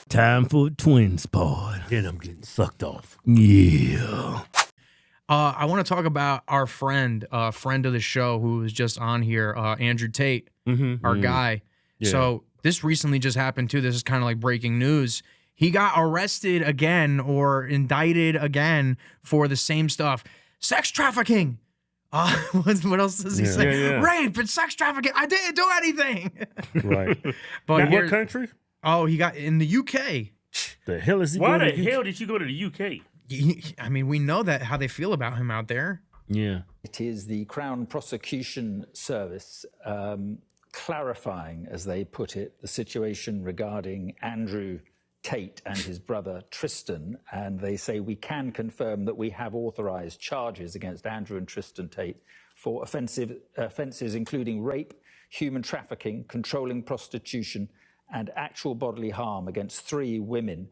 Time for a twins pod. Then I'm getting sucked off. Yeah. I want to talk about our friend of the show who was just on here, Andrew Tate, our guy. Yeah. So this recently just happened too. This is kind of like breaking news. He got arrested again or indicted again for the same stuff. Sex trafficking. What else does he say? Yeah. Rape and sex trafficking. I didn't do anything. Right. But Now, what country? Oh, he got in the UK. The hell is he Why going the to? hell did you go to the UK? I mean, we know that how they feel about him out there. Yeah. It is the Crown Prosecution Service clarifying, as they put it, the situation regarding Andrew Tate and his brother Tristan. And they say we can confirm that we have authorized charges against Andrew and Tristan Tate for offenses including rape, human trafficking, controlling prostitution, and actual bodily harm against 3 women.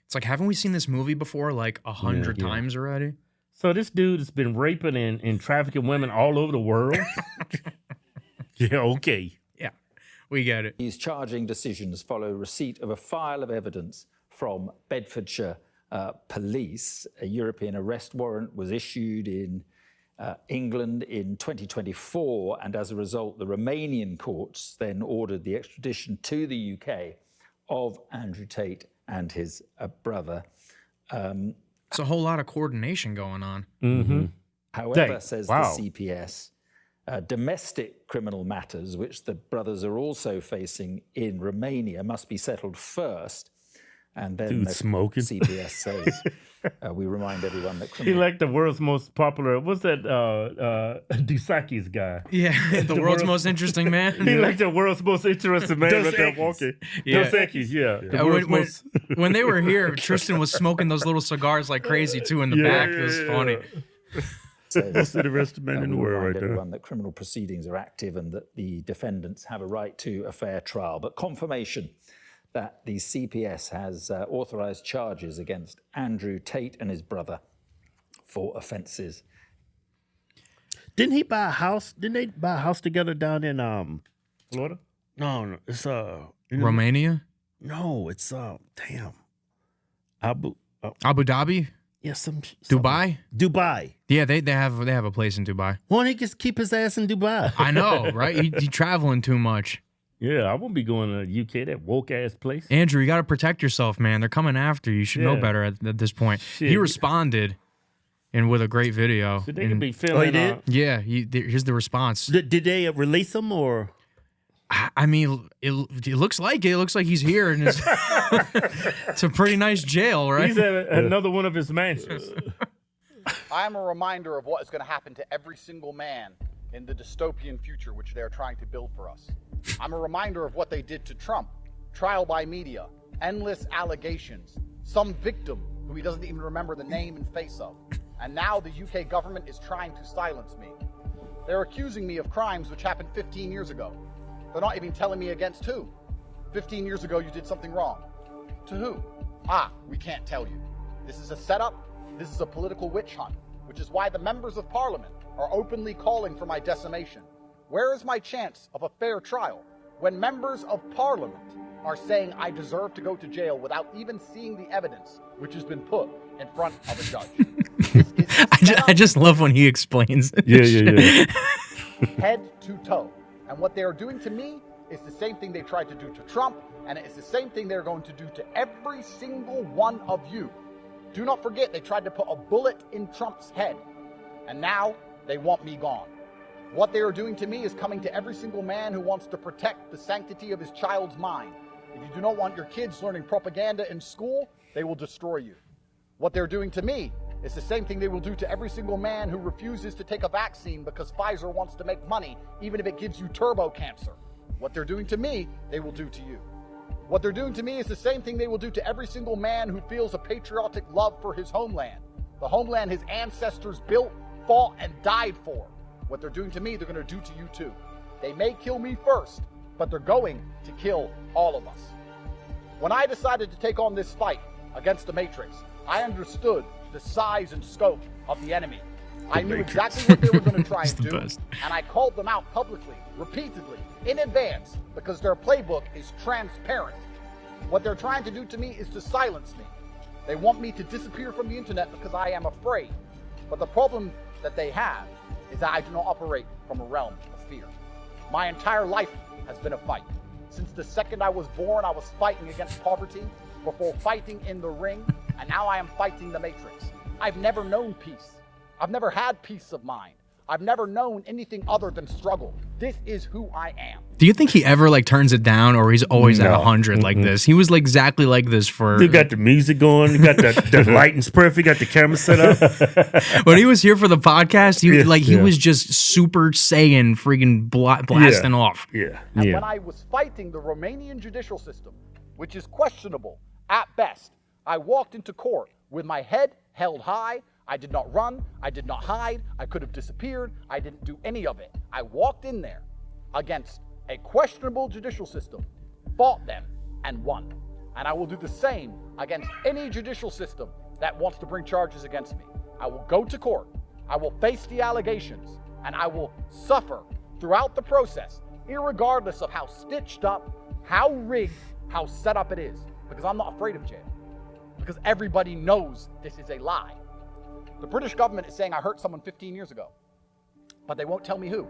It's like, haven't we seen this movie before like 100 times already? So this dude has been raping and trafficking women all over the world. Yeah, okay. Yeah, we get it. These charging decisions follow receipt of a file of evidence from Bedfordshire police. A European arrest warrant was issued in England in 2024, and as a result, the Romanian courts then ordered the extradition to the UK of Andrew Tate and his brother. It's a whole lot of coordination going on. Mm-hmm. However, says the CPS, domestic criminal matters, which the brothers are also facing in Romania, must be settled first. And then Dude, the smoking. CPS says, we remind everyone that He criminal... like the world's most popular. What's that? Dusaki's guy. Yeah, the world's most interesting man. He like the world's most interesting man right there walking. Yeah. Dos Equis, yeah. The world's When, most... when they were here, Tristan was smoking those little cigars like crazy too in the back. It was funny. Most interesting man in the we world remind right there. everyone that criminal proceedings are active and that the defendants have a right to a fair trial. But confirmation that the CPS has authorized charges against Andrew Tate and his brother for offenses. Didn't he buy a house? Didn't they buy a house together down in Florida? No, it's Romania? No, it's damn. Abu Dhabi? Yeah, Dubai? Dubai. Yeah, they have a place in Dubai. Why don't he just keep his ass in Dubai? I know, right? He traveling too much. Yeah, I won't be going to the UK, that woke ass place. Andrew, you got to protect yourself, man. They're coming after you. You should know better at this point. Shit. He responded and with a great video. So they could be filming. Oh, he did? Yeah, here's the response. Did they release him or? I mean, it looks like it. It looks like he's here, and it's a pretty nice jail, right? He's at another one of his mansions. I am a reminder of what is going to happen to every single man in the dystopian future which they are trying to build for us. I'm a reminder of what they did to Trump. Trial by media, endless allegations, some victim who he doesn't even remember the name and face of. And now the UK government is trying to silence me. They're accusing me of crimes which happened 15 years ago. They're not even telling me against who. 15 years ago you did something wrong. To who? We can't tell you. This is a setup. This is a political witch hunt, which is why the members of parliament are openly calling for my decimation. Where is my chance of a fair trial when members of parliament are saying I deserve to go to jail without even seeing the evidence which has been put in front of a judge? I just love when he explains it. Yeah. Head to toe. And what they are doing to me is the same thing they tried to do to Trump, and it is the same thing they're going to do to every single one of you. Do not forget, they tried to put a bullet in Trump's head, and now they want me gone. What they are doing to me is coming to every single man who wants to protect the sanctity of his child's mind. If you do not want your kids learning propaganda in school, they will destroy you. What they're doing to me is the same thing they will do to every single man who refuses to take a vaccine because Pfizer wants to make money, even if it gives you turbo cancer. What they're doing to me, they will do to you. What they're doing to me is the same thing they will do to every single man who feels a patriotic love for his homeland. The homeland his ancestors built, fought, and died for. What they're doing to me, they're going to do to you too. They may kill me first, but they're going to kill all of us. When I decided to take on this fight against the Matrix, I understood the size and scope of the enemy. I knew exactly what they were going to try and do, and I called them out publicly, repeatedly, in advance, because their playbook is transparent. What they're trying to do to me is to silence me. They want me to disappear from the internet because I am afraid. But the problem that they have is that I do not operate from a realm of fear. My entire life has been a fight. Since the second I was born, I was fighting against poverty, before fighting in the ring, and now I am fighting the Matrix. I've never known peace. I've never had peace of mind. I've never known anything other than struggle. This is who I am. Do you think he ever like turns it down, or he's always at 100 like this? He was like exactly like this for. You got the music going. You got the lighting's perfect. You got the camera set up. When he was here for the podcast, he was just Super Saiyan, freaking blasting off. Yeah. And when I was fighting the Romanian judicial system, which is questionable at best, I walked into court with my head held high. I did not run. I did not hide. I could have disappeared. I didn't do any of it. I walked in there against a questionable judicial system, fought them, and won. And I will do the same against any judicial system that wants to bring charges against me. I will go to court. I will face the allegations, and I will suffer throughout the process, irregardless of how stitched up, how rigged, how set up it is. Because I'm not afraid of jail. Because everybody knows this is a lie. The British government is saying I hurt someone 15 years ago, but they won't tell me who.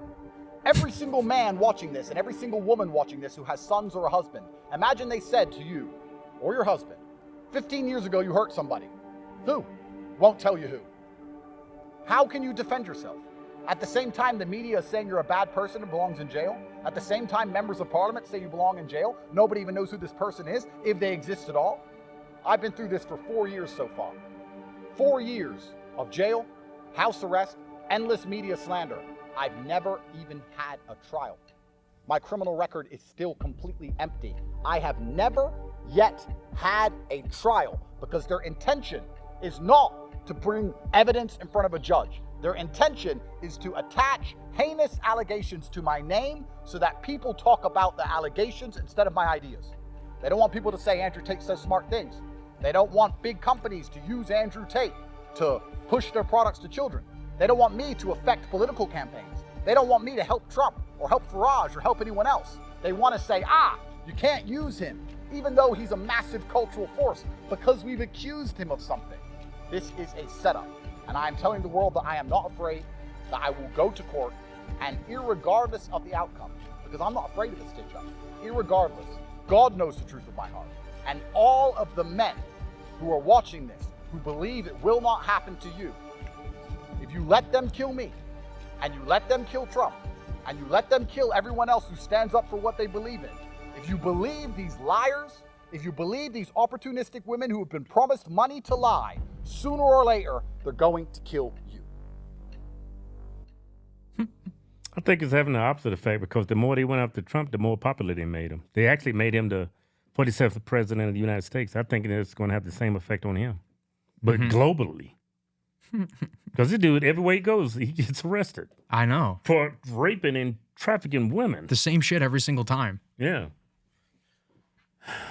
Every single man watching this and every single woman watching this who has sons or a husband, imagine they said to you or your husband, 15 years ago you hurt somebody. Who? Won't tell you who. How can you defend yourself? At the same time, the media is saying you're a bad person and belongs in jail. At the same time, members of parliament say you belong in jail. Nobody even knows who this person is, if they exist at all. I've been through this for 4 years so far. 4 years of jail, house arrest, endless media slander. I've never even had a trial. My criminal record is still completely empty. I have never yet had a trial because their intention is not to bring evidence in front of a judge. Their intention is to attach heinous allegations to my name so that people talk about the allegations instead of my ideas. They don't want people to say Andrew Tate says smart things. They don't want big companies to use Andrew Tate to push their products to children. They don't want me to affect political campaigns. They don't want me to help Trump or help Farage or help anyone else. They want to say, you can't use him, even though he's a massive cultural force, because we've accused him of something. This is a setup. And I am telling the world that I am not afraid, that I will go to court, and irregardless of the outcome, because I'm not afraid of a stitch up, irregardless, God knows the truth of my heart. And all of the men who are watching this, who believe it will not happen to you, if you let them kill me, and you let them kill Trump, and you let them kill everyone else who stands up for what they believe in, if you believe these liars, if you believe these opportunistic women who have been promised money to lie, sooner or later, they're going to kill you. I think it's having the opposite effect because the more they went after Trump, the more popular they made him. They actually made him the 47th president of the United States. I think it's going to have the same effect on him, but globally. Because this dude, everywhere he goes, he gets arrested. I know. For raping and trafficking women. The same shit every single time. Yeah.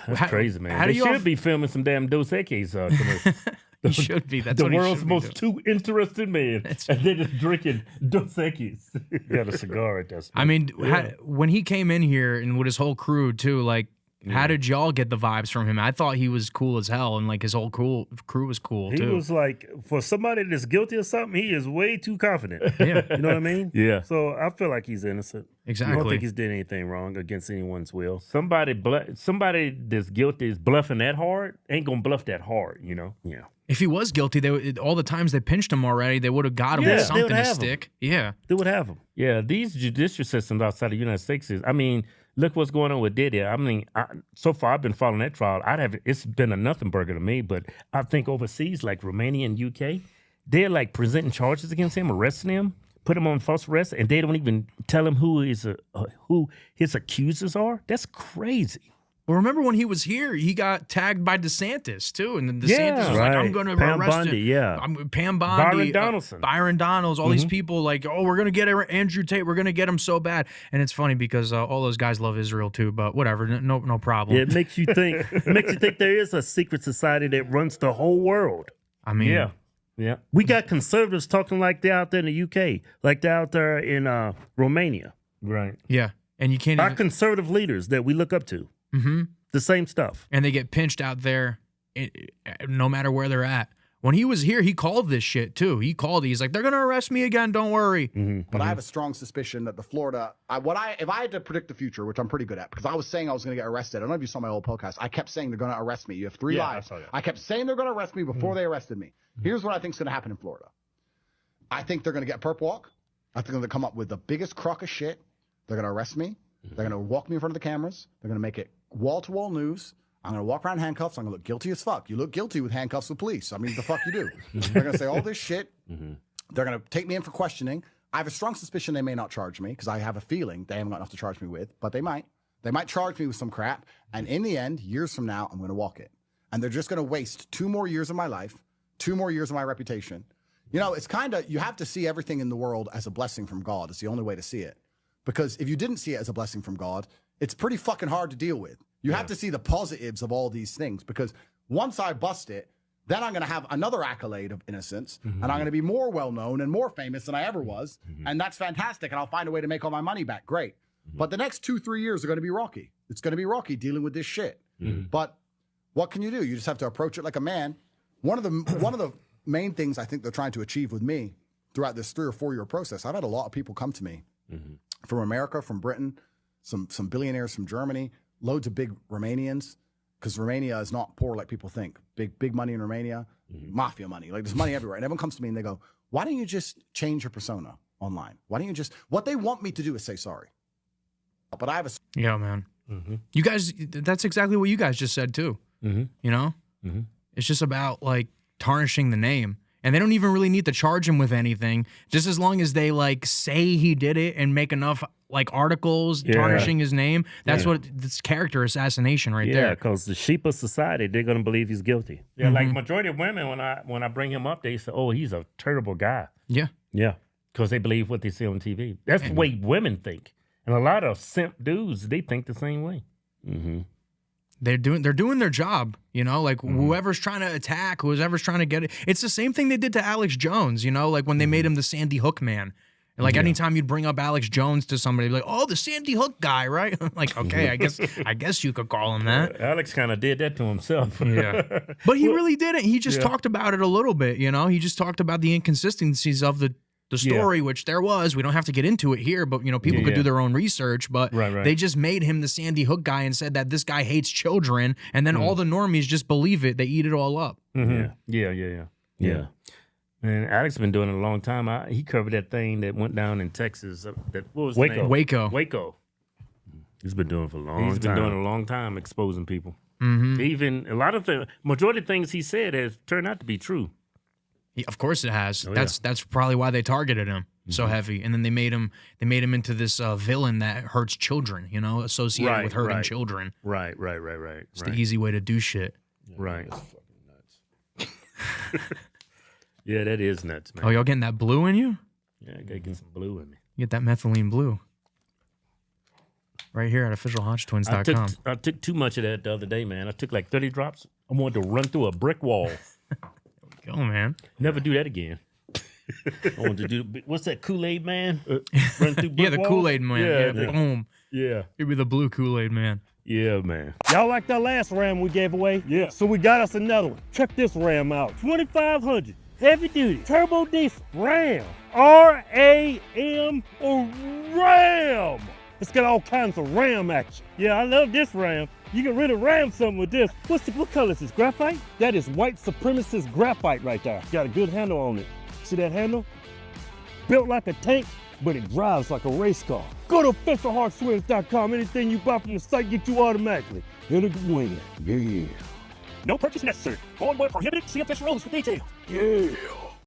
That's crazy, man. They should be filming some damn Dos Equis commercials. He should be. That's the what world's he should most two interested man. And they're just drinking Dos Equis. Got a cigar at that spot. I mean, when he came in here and with his whole crew too, like, how did y'all get the vibes from him? I thought he was cool as hell, and like his whole crew was cool too. He was like, for somebody that's guilty of something, he is way too confident. Yeah, you know what I mean? Yeah. So I feel like he's innocent. Exactly. I don't think he's did anything wrong against anyone's will. Somebody that's guilty is bluffing that hard ain't gonna bluff that hard, you know? Yeah. If he was guilty, all the times they pinched him already, they would have got him with something to stick. Yeah. They would have him. Yeah, these judicial systems outside the United States look what's going on with Diddy. I mean, so far I've been following that trial. It's been a nothing burger to me, but I think overseas, like Romania and UK, they're like presenting charges against him, arresting him, put him on false arrest, and they don't even tell him who his accusers are. That's crazy. Well, remember when he was here, he got tagged by DeSantis, too. And then DeSantis was like, I'm going to arrest him. Pam Bondi. Byron Donalds, all these people like, we're going to get Andrew Tate. We're going to get him so bad. And it's funny because all those guys love Israel, too. But whatever, no problem. Yeah, it makes you think there is a secret society that runs the whole world. I mean. Yeah. We got conservatives talking like they're out there in the UK, like they're out there in Romania. Right. Yeah. And you can't Our conservative leaders that we look up to. Mm-hmm. The same stuff. And they get pinched out there no matter where they're at. When he was here, he called this shit too. He's like, they're going to arrest me again. Don't worry. But I have a strong suspicion that the Florida, if I had to predict the future, which I'm pretty good at, because I was saying I was going to get arrested. I don't know if you saw my old podcast. I kept saying they're going to arrest me. You have 3 lives. I kept saying they're going to arrest me before they arrested me. Here's what I think is going to happen in Florida. I think they're going to get perp walk. I think they're going to come up with the biggest crock of shit. They're going to arrest me. They're going to walk me in front of the cameras. They're going to make it wall-to-wall news. I'm going to walk around handcuffs. I'm going to look guilty as fuck. You look guilty with handcuffs with police. I mean, the fuck you do. They're going to say all this shit. They're going to take me in for questioning. I have a strong suspicion they may not charge me because I have a feeling they haven't got enough to charge me with, but they might. They might charge me with some crap. And in the end, years from now, I'm going to walk it. And they're just going to waste 2 more years of my life, 2 more years of my reputation. You know, it's kind of, you have to see everything in the world as a blessing from God. It's the only way to see it. Because if you didn't see it as a blessing from God, it's pretty fucking hard to deal with. You have to see the positives of all these things, because once I bust it, then I'm going to have another accolade of innocence, and I'm going to be more well-known and more famous than I ever was, and that's fantastic, and I'll find a way to make all my money back. Great. But the next 2-3 years are going to be rocky. It's going to be rocky dealing with this shit. But what can you do? You just have to approach it like a man. One of the main things I think they're trying to achieve with me throughout this 3 or 4 year process, I've had a lot of people come to me from America, from Britain, some billionaires from Germany, loads of big Romanians, because Romania is not poor like people think. Big money in Romania, mafia money. Like, there's money everywhere. And everyone comes to me and they go, why don't you just change your persona online? Why don't you just, what they want me to do is say sorry. But I have a... Yeah, man. You guys, that's exactly what you guys just said too. You know? It's just about like tarnishing the name. And they don't even really need to charge him with anything. Just as long as they like say he did it and make enough like articles tarnishing his name. That's what this character assassination right there. Yeah, because the sheep of society, they're going to believe he's guilty. Yeah, like majority of women, when I bring him up, they say, oh, he's a terrible guy. Yeah. Yeah, because they believe what they see on TV. That's the way women think. And a lot of simp dudes, they think the same way. They're doing their job, you know, like whoever's trying to attack, whoever's trying to get it. It's the same thing they did to Alex Jones, you know, like when they made him the Sandy Hook man. And like anytime you'd bring up Alex Jones to somebody, like, oh, the Sandy Hook guy, right? Like, okay, I guess you could call him that. Alex kind of did that to himself. But he really didn't. He just talked about it a little bit, you know. He just talked about the inconsistencies of the story, which there was. We don't have to get into it here, but, you know, people could do their own research. But they just made him the Sandy Hook guy and said that this guy hates children. And then all the normies just believe it. They eat it all up. Yeah. Man, Alex been doing it a long time. He covered that thing that went down in Texas. What was the name? Waco. He's been doing it for a long time. He's been doing it a long time, exposing people. Even a lot of the majority of things he said has turned out to be true. Of course it has. That's probably why they targeted him so heavy, and then they made him into this villain that hurts children. You know, associated with hurting children. Right. It's the easy way to do shit. Right. That's fucking nuts. Yeah, that is nuts, man. Oh, y'all getting that blue in you? Yeah, I gotta get some blue in me. Get that methylene blue. Right here at officialhodgetwins.com. I took too much of that the other day, man. I took like 30 drops. I wanted to run through a brick wall. Go, man. Never do that again. I want to do, what's that, Kool-Aid man? Run through brick the walls? Kool-Aid man. Yeah, boom. Yeah. He'd be the blue Kool-Aid man. Yeah, man. Y'all like that last Ram we gave away? Yeah. So we got us another one. Check this Ram out. 2500 heavy duty turbo diesel Ram. R-A-M or Ram. It's got all kinds of Ram action. Yeah, I love this Ram. You can really ram something with this. What color is this, graphite? That is white supremacist graphite right there. Got a good handle on it. See that handle? Built like a tank, but it drives like a race car. Go to officialhodgetwins.com. Anything you buy from the site get you automatically in a win. Yeah. No purchase necessary. Going where prohibited. See official rules for details. Yeah.